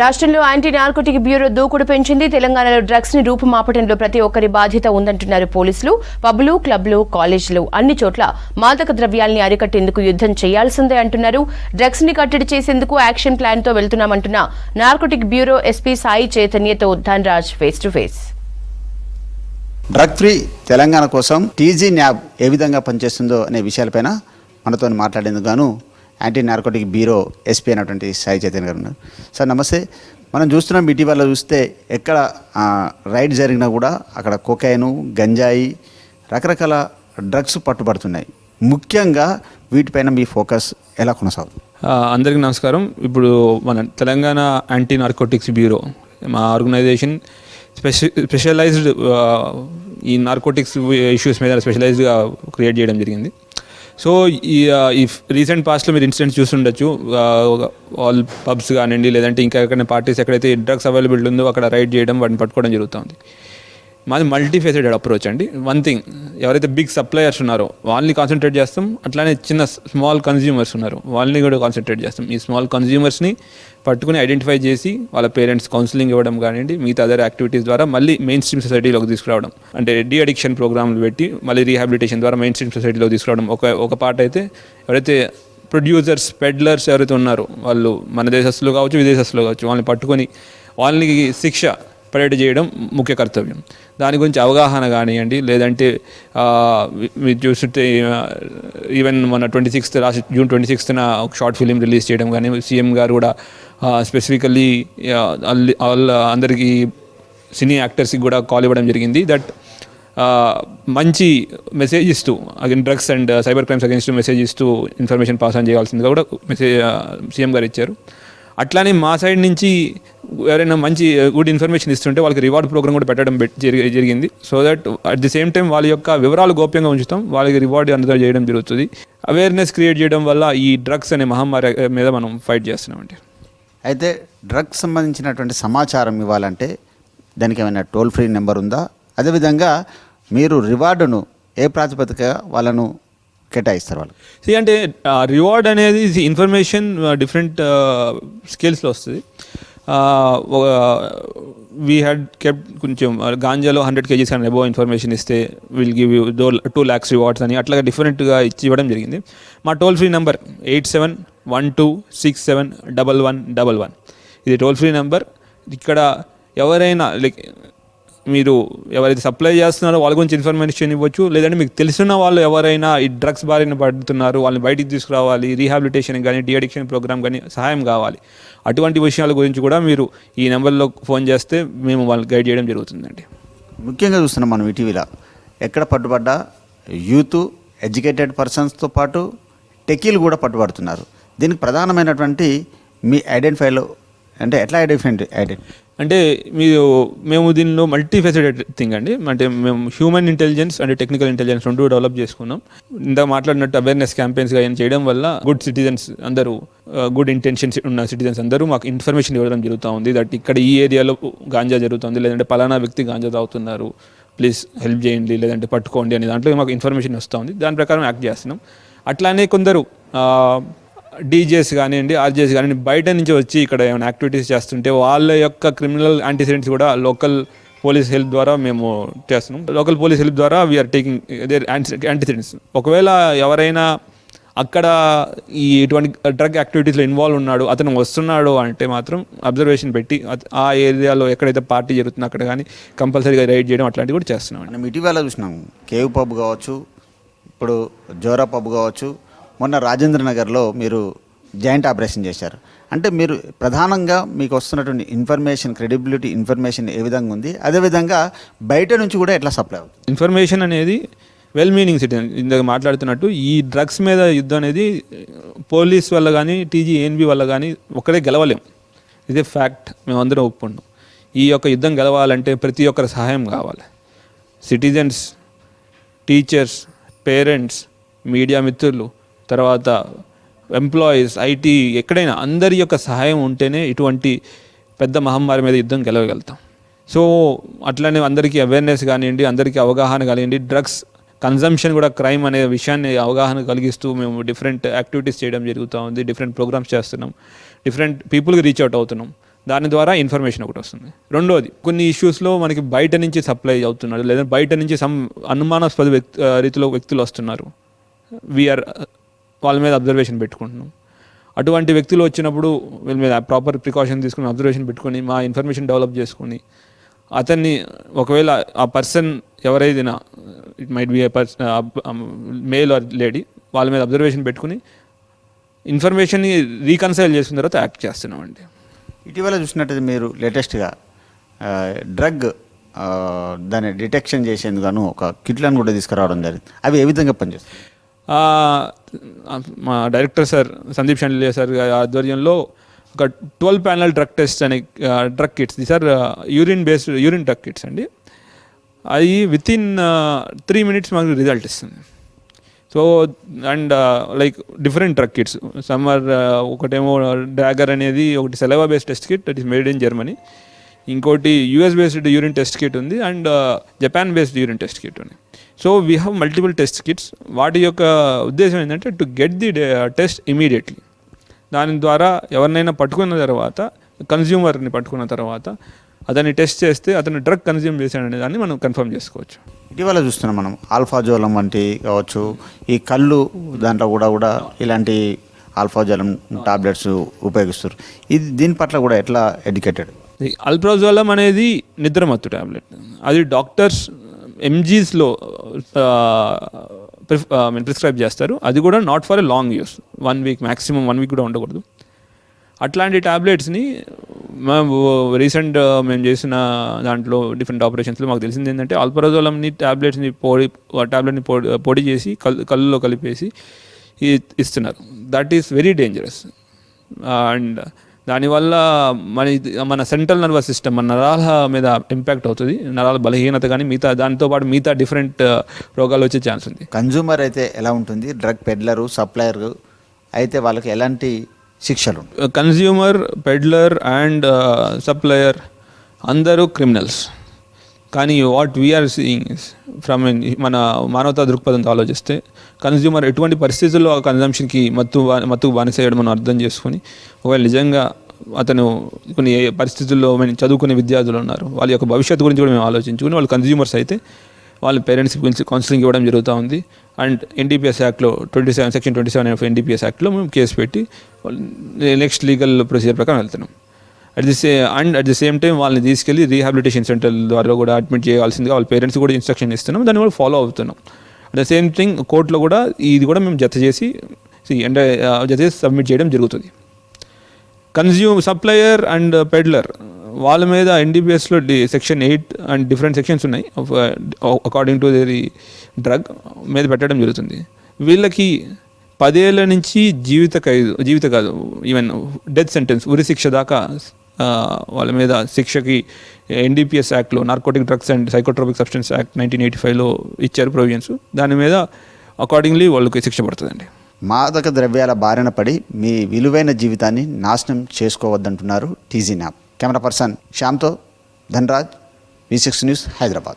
రాష్ట్రంలో anti narcotic bureau దూకుడు పెంచింది. తెలంగాణలో డ్రగ్స్ ని రూపుమాపటంలో ప్రతి ఒక్కరి బాధ్యత ఉందంటున్నారు పోలీసులు. పబ్లు, క్లబ్లు, కాలేజీలు అన్ని చోట్ల మాదక ద్రవ్యాల్ని అరికట్టేందుకు యుద్ధం చేయాల్సిందే అంటున్నారు. డ్రగ్స్ ని కట్టడి చేసేందుకు యాక్షన్ ప్లాన్ తో వెళ్తున్నామంటున్న నార్కోటిక్ బ్యూరో ఎస్పీ సాయి చైతన్యతో Dhanraj face to face. Drug free Telangana కోసం టీజీ న్యాబ్ ఏ విధంగా పనిచేస్తుందో అనే విషయాలపైన మనతో మాట్లాడేందుకు గాను యాంటీ నార్కోటిక్ బ్యూరో ఎస్పీ అయినటువంటి సాయి చైతన్య గారు ఉన్నారు. సార్ నమస్తే. మనం చూస్తున్నాం ఇటీవల చూస్తే ఎక్కడ రైడ్ జరిగినా కూడా అక్కడ కొకైను, గంజాయి, రకరకాల డ్రగ్స్ పట్టుబడుతున్నాయి. ముఖ్యంగా వీటిపైన మీ ఫోకస్ ఎలా కొనసాగుతుంది? అందరికీ నమస్కారం. ఇప్పుడు మన తెలంగాణ యాంటీ నార్కోటిక్స్ బ్యూరో మా ఆర్గనైజేషన్ స్పెషలైజ్డ్ ఈ నార్కోటిక్స్ ఇష్యూస్ మీద స్పెషలైజ్డ్గా క్రియేట్ చేయడం జరిగింది. సో ఈ రీసెంట్ పాస్ట్లో మీరు ఇన్సిడెంట్స్ చూస్తుండొచ్చు. ఆల్ పబ్స్ కానివ్వండి, లేదంటే ఇంకా ఎక్కడైనా పార్టీస్ ఎక్కడైతే డ్రగ్స్ అవైలబుల్ ఉందో అక్కడ రైడ్ చేయడం, వాటిని పట్టుకోవడం జరుగుతుంది. మాది మల్టీఫేసెడెడ్ అప్రోచ్ అండి. వన్ థింగ్, ఎవరైతే బిగ్ సప్లయర్స్ ఉన్నారో వాళ్ళని కాన్సన్ట్రేట్ చేస్తాం. అట్లానే చిన్న స్మాల్ కన్జ్యూమర్స్ ఉన్నారు వాళ్ళని కూడా కాన్సన్ట్రేట్ చేస్తాం. ఈ స్మాల్ కన్జ్యూమర్స్ని పట్టుకుని ఐడెంటిఫై చేసి వాళ్ళ పేరెంట్స్ కౌన్సిలింగ్ ఇవ్వడం కానివ్వండి, మిగతా అదర్ యాక్టివిటీస్ ద్వారా మళ్ళీ మెయిన్ స్ట్రీమ్ సొసైటీలోకి తీసుకురావడం, అంటే డీ అడిక్షన్ ప్రోగ్రామ్లు పెట్టి మళ్ళీ రీహాబిలిటేషన్ ద్వారా మెయిన్ స్ట్రీమ్ సొసైటీలోకి తీసుకురావడం ఒక పార్ట్ అయితే. ఎవరైతే ప్రొడ్యూసర్స్, పెడ్లర్స్ ఎవరైతే ఉన్నారో వాళ్ళు మన దేశస్తులు కావచ్చు, విదేశస్తులు కావచ్చు, వాళ్ళని పట్టుకొని వాళ్ళని శిక్ష పరేడ్ చేయడం ముఖ్య కర్తవ్యం. దాని గురించి అవగాహన కానివ్వండి, లేదంటే మీరు చూస్తుంటే ఈవెన్ మన 26th జూన్ 26th ఒక షార్ట్ ఫిలిం రిలీజ్ చేయడం కానీ, సీఎం గారు కూడా స్పెసిఫికల్లీ అందరికీ సినీ యాక్టర్స్కి కూడా కాల్ ఇవ్వడం జరిగింది. దట్ మంచి మెసేజ్ ఇస్తూ again drugs and cyber crimes against message ఇస్తూ ఇన్ఫర్మేషన్ పాస్ ఆన్ చేయాల్సిందిగా కూడా మెసేజ్ సీఎం గారు ఇచ్చారు. అట్లానే మా సైడ్ నుంచి ఎవరైనా మంచి గుడ్ ఇన్ఫర్మేషన్ ఇస్తుంటే వాళ్ళకి రివార్డ్ ప్రోగ్రామ్ కూడా పెట్టడం జరిగింది. So that at the same time వాళ్ళ యొక్క వివరాలు గోప్యంగా ఉంచుతాం, వాళ్ళకి రివార్డ్ అందరూ చేయడం జరుగుతుంది. అవేర్నెస్ క్రియేట్ చేయడం వల్ల ఈ డ్రగ్స్ అనే మహమ్మారి మీద మనం ఫైట్ చేస్తున్నామండి. అయితే డ్రగ్స్ సంబంధించినటువంటి సమాచారం ఇవ్వాలంటే దానికి ఏమైనా టోల్ ఫ్రీ నెంబర్ ఉందా? అదేవిధంగా మీరు రివార్డును ఏ ప్రాతిపదిక వాళ్ళను కేటాయిస్తారు వాళ్ళు? అంటే రివార్డ్ అనేది ఇన్ఫర్మేషన్ డిఫరెంట్ స్కేల్స్లో వస్తుంది. వీ హ్యాడ్ కెప్ట్ కొంచెం గాంజాలో 100 kgs అండ్ అబోవ్ ఇన్ఫర్మేషన్ ఇస్తే will give you 2 lakhs rewards అని అట్లాగా డిఫరెంట్గా ఇవ్వడం జరిగింది. మా టోల్ ఫ్రీ నెంబర్ 8712671111. ఇది టోల్ ఫ్రీ నెంబర్. ఇక్కడ ఎవరైనా లైక్ మీరు ఎవరైతే సప్లై చేస్తున్నారో వాళ్ళ గురించి ఇన్ఫర్మేషన్ ఇవ్వచ్చు, లేదంటే మీకు తెలిసిన వాళ్ళు ఎవరైనా ఈ డ్రగ్స్ బారిన పడుతున్నారు వాళ్ళని బయటికి తీసుకురావాలి, రీహాబిలిటేషన్ కానీ డీ అడిక్షన్ ప్రోగ్రామ్ కానీ సహాయం కావాలి, అటువంటి విషయాల గురించి కూడా మీరు ఈ నెంబర్లో ఫోన్ చేస్తే మేము వాళ్ళని గైడ్ చేయడం జరుగుతుందండి. ముఖ్యంగా చూస్తున్నాం మనం ఇటీవల ఎక్కడ పట్టుబడ్డా యూత్, ఎడ్యుకేటెడ్ పర్సన్స్తో పాటు టెకీలు కూడా పట్టుబడుతున్నారు. దీనికి ప్రధానమైనటువంటి మీ ఐడెంటిఫైలో అంటే ఎట్లా ఐడెంటిఫై అంటే మేము దీనిలో మల్టీఫెసెడెడ్ థింగ్ అండి. అంటే మేము human intelligence and technical intelligence రెండు డెవలప్ చేసుకున్నాం. ఇందాక మాట్లాడినట్టు అవేర్నెస్ క్యాంపెయిన్స్గా ఏం చేయడం వల్ల గుడ్ సిటిజన్స్ అందరూ, గుడ్ ఇంటెన్షన్స్ ఉన్న సిటిజన్స్ అందరూ మాకు ఇన్ఫర్మేషన్ ఇవ్వడం జరుగుతూ ఉంది. దట్ ఇక్కడ ఈ ఏరియాలో గాంజా జరుగుతుంది, లేదంటే పలానా వ్యక్తి గాంజా తాగుతున్నారు, ప్లీజ్ హెల్ప్ చేయండి, లేదంటే పట్టుకోండి అనే దాంట్లో మాకు ఇన్ఫర్మేషన్ వస్తూ ఉంది. దాని ప్రకారం యాక్ట్ చేస్తున్నాం. అట్లానే కొందరు డీజేస్ కానివ్వండి, ఆర్జేస్ కానివ్వండి బయట నుంచి వచ్చి ఇక్కడ ఏమైనా యాక్టివిటీస్ చేస్తుంటే వాళ్ళ యొక్క క్రిమినల్ యాంటీసిడెంట్స్ కూడా లోకల్ పోలీస్ హెల్ప్ ద్వారా మేము చేస్తున్నాం. లోకల్ పోలీస్ హెల్ప్ ద్వారా వీఆర్ టేకింగ్ దేర్ యాంటీసిడెంట్స్. ఒకవేళ ఎవరైనా అక్కడ ఈ ఇటువంటి డ్రగ్ యాక్టివిటీస్లో ఇన్వాల్వ్ ఉన్నాడు, అతను వస్తున్నాడు అంటే మాత్రం అబ్జర్వేషన్ పెట్టి ఆ ఏరియాలో ఎక్కడైతే పార్టీ జరుగుతుందో అక్కడ కానీ కంపల్సరీగా రైడ్ చేయడం అట్లాంటివి కూడా చేస్తున్నాం. మనం ఇటీవల చూసినాం కేవ్ పబ్ కావచ్చు, ఇప్పుడు జోరా పబ్ కావచ్చు, మొన్న రాజేంద్ర నగర్లో మీరు జాయింట్ ఆపరేషన్ చేశారు. అంటే మీరు ప్రధానంగా మీకు వస్తున్నటువంటి ఇన్ఫర్మేషన్, క్రెడిబిలిటీ ఇన్ఫర్మేషన్ ఏ విధంగా ఉంది, అదేవిధంగా బయట నుంచి కూడా ఎట్లా సప్లై అవుతుంది? ఇన్ఫర్మేషన్ అనేది వెల్ మీనింగ్ సిటిజన్ ఇందాక మాట్లాడుతున్నట్టు ఈ డ్రగ్స్ మీద యుద్ధం అనేది పోలీస్ వల్ల కానీ TGNB వల్ల కానీ ఒక్కడే గెలవలేం. ఇదే ఫ్యాక్ట్, మేమందరం ఒప్పుకుంటాం. ఈ యొక్క యుద్ధం గెలవాలంటే ప్రతి ఒక్కరి సహాయం కావాలి. సిటిజన్స్, టీచర్స్, పేరెంట్స్, మీడియా మిత్రులు, తర్వాత ఎంప్లాయీస్, IT, ఎక్కడైనా అందరి యొక్క సహాయం ఉంటేనే ఇటువంటి పెద్ద మహమ్మారి మీద యుద్ధం గెలవగలుగుతాం. సో అట్లనే అందరికీ అవేర్నెస్ కానివ్వండి, అందరికీ అవగాహన కానివ్వండి, డ్రగ్స్ కన్జంప్షన్ కూడా క్రైమ్ అనే విషయాన్ని అవగాహన కలిగిస్తూ మేము డిఫరెంట్ యాక్టివిటీస్ చేయడం జరుగుతూ ఉంది. డిఫరెంట్ ప్రోగ్రామ్స్ చేస్తున్నాం, డిఫరెంట్ పీపుల్కి రీచ్ అవుట్ అవుతున్నాం. దాని ద్వారా ఇన్ఫర్మేషన్ ఒకటి వస్తుంది. రెండోది, కొన్ని ఇష్యూస్లో మనకి బయట నుంచి సప్లై అవుతున్నారు, లేదా బయట నుంచి అనుమానాస్పద రీతిలో వ్యక్తులు వస్తున్నారు, వీఆర్ వాళ్ళ మీద అబ్జర్వేషన్ పెట్టుకుంటున్నాం. అటువంటి వ్యక్తులు వచ్చినప్పుడు వీళ్ళ మీద ప్రాపర్ ప్రికాషన్ తీసుకుని అబ్జర్వేషన్ పెట్టుకొని మా ఇన్ఫర్మేషన్ డెవలప్ చేసుకొని అతన్ని ఒకవేళ ఆ పర్సన్ ఎవరైనా it might be A male or lady వాళ్ళ మీద అబ్జర్వేషన్ పెట్టుకుని ఇన్ఫర్మేషన్ని రీకన్సైల్ చేసిన తర్వాత యాక్ట్ చేస్తున్నామండి. ఇటీవల చూసినట్టయితే మీరు లేటెస్ట్గా డ్రగ్ దాన్ని డిటెక్షన్ చేసేందుకు ఒక కిట్లను కూడా తీసుకురావడం జరిగింది. అవి ఏ విధంగా పనిచేస్తాయి? మా director sir Sandeep Shandilya sir ఆధ్వర్యంలో ఒక 12 ప్యానల్ డ్రగ్ టెస్ట్ అనే drug kits, the sir urine drug kits అండి. అది వితిన్ 3 minutes మాకు రిజల్ట్ ఇస్తుంది. So and like different drug kits, సమ్మర్ ఒకటేమో డ్రాగర్ అనేది ఒకటి saliva based test kit, that is made in Germany. ఇంకోటి US based urine test kit ఉంది and Japan based urine test kit ఉంది. So we have multiple test kits. వాటి యొక్క ఉద్దేశం ఏంటంటే to get the test immediately. దాని ద్వారా ఎవరినైనా పట్టుకున్న తర్వాత, కన్జ్యూమర్ని పట్టుకున్న తర్వాత అతన్ని టెస్ట్ చేస్తే అతను డ్రగ్ కన్జ్యూమ్ చేశాడనే దాన్ని మనం కన్ఫర్మ్ చేసుకోవచ్చు. ఇటీవల చూస్తున్నాం మనం ఆల్ఫాజోలం వంటి కావచ్చు, ఈ కళ్ళు దాంట్లో కూడా ఇలాంటి ఆల్ఫాజోలం టాబ్లెట్స్ ఉపయోగిస్తారు. దీని పట్ల కూడా ఎట్లా ఎడ్యుకేటెడ్? అల్ప్రాజోలం అనేది నిద్రమత్తు టాబ్లెట్. అది డాక్టర్స్ MGస్లో ప్రిస్క్రైబ్ చేస్తారు. అది కూడా not for a long use, 1 week maximum, 1 week కూడా ఉండకూడదు. అట్లాంటి ట్యాబ్లెట్స్ని మేము చేసిన దాంట్లో డిఫరెంట్ ఆపరేషన్స్లో మాకు తెలిసింది ఏంటంటే ఆల్ప్రాజోలంని ట్యాబ్లెట్ని పొడి చేసి కళ్ళులో కలిపేసి ఇస్తున్నారు. That is very dangerous. And దానివల్ల మన సెంట్రల్ నర్వస్ సిస్టమ్, మన నరాల మీద ఇంపాక్ట్ అవుతుంది. నరాల బలహీనత కానీ దాంతోపాటు మిగతా డిఫరెంట్ రోగాలు వచ్చే ఛాన్స్ ఉంది. కన్జ్యూమర్ అయితే ఎలా ఉంటుంది? డ్రగ్ పెడ్లరు, సప్లయర్ అయితే వాళ్ళకి ఎలాంటి శిక్షలు? కన్జ్యూమర్, పెడ్లర్ అండ్ సప్లయర్ అందరూ క్రిమినల్స్. కానీ what we are seeing is from మన మానవతా దృక్పథంతో ఆలోచిస్తే కన్జ్యూమర్ ఎటువంటి పరిస్థితుల్లో ఆ కన్జంప్షన్కి మత్తుకు బానిసేయడం మనం అర్థం చేసుకొని, ఒకవేళ నిజంగా అతను కొన్ని పరిస్థితుల్లో మేము చదువుకునే విద్యార్థులు ఉన్నారు, వాళ్ళ యొక్క భవిష్యత్తు గురించి కూడా మేము ఆలోచించుకుని వాళ్ళు కన్జ్యూమర్స్ అయితే వాళ్ళ పేరెంట్స్ గురించి కౌన్సిలింగ్ ఇవ్వడం జరుగుతూ ఉంది. అండ్ NDPS యాక్ట్లో సెక్షన్ 27 NDPS యాక్ట్లో మేము కేసు పెట్టి నెక్స్ట్ లీగల్ ప్రొసీజర్ ప్రకారం వెళ్తున్నాం. అట్ ది సేమ్ టైం వాళ్ళని తీసుకెళ్ళి రీహాబిలిటేషన్ సెంటర్ ద్వారా కూడా అడ్మిట్ చేయాల్సిందిగా వాళ్ళ పేరెంట్స్ కూడా ఇన్స్ట్రక్షన్ ఇస్తున్నాం. దాన్ని కూడా ఫాలో అవుతున్నాం. అట్ ద సేమ్ థింగ్ కోర్టులో కూడా ఇది కూడా మేము జత చేసి సబ్మిట్ చేయడం జరుగుతుంది. సప్లయర్ అండ్ పెడ్లర్ వాళ్ళ మీద NDPSలో సెక్షన్ 8 అండ్ డిఫరెంట్ సెక్షన్స్ ఉన్నాయి అకార్డింగ్ టు ది డ్రగ్ మీద పెట్టడం జరుగుతుంది. వీళ్ళకి 10 ఏళ్ల నుంచి జీవిత కాదు ఈవెన్ డెత్ సెంటెన్స్, ఉరి శిక్ష దాకా వాళ్ళ మీద శిక్షకి NDPS యాక్ట్లో narcotic drugs and psychotropic substances act 1985లో ఇచ్చారు ప్రొవిజన్స్. దాని మీద అకార్డింగ్లీ వాళ్ళకి శిక్ష పడుతుందండి. మాదక ద్రవ్యాల బారిన పడి మీ విలువైన జీవితాన్ని నాశనం చేసుకోవద్దంటున్నారు TG న్యాబ్. కెమెరా పర్సన్ శ్యామ్తో ధనరాజ్, V6 న్యూస్, హైదరాబాద్.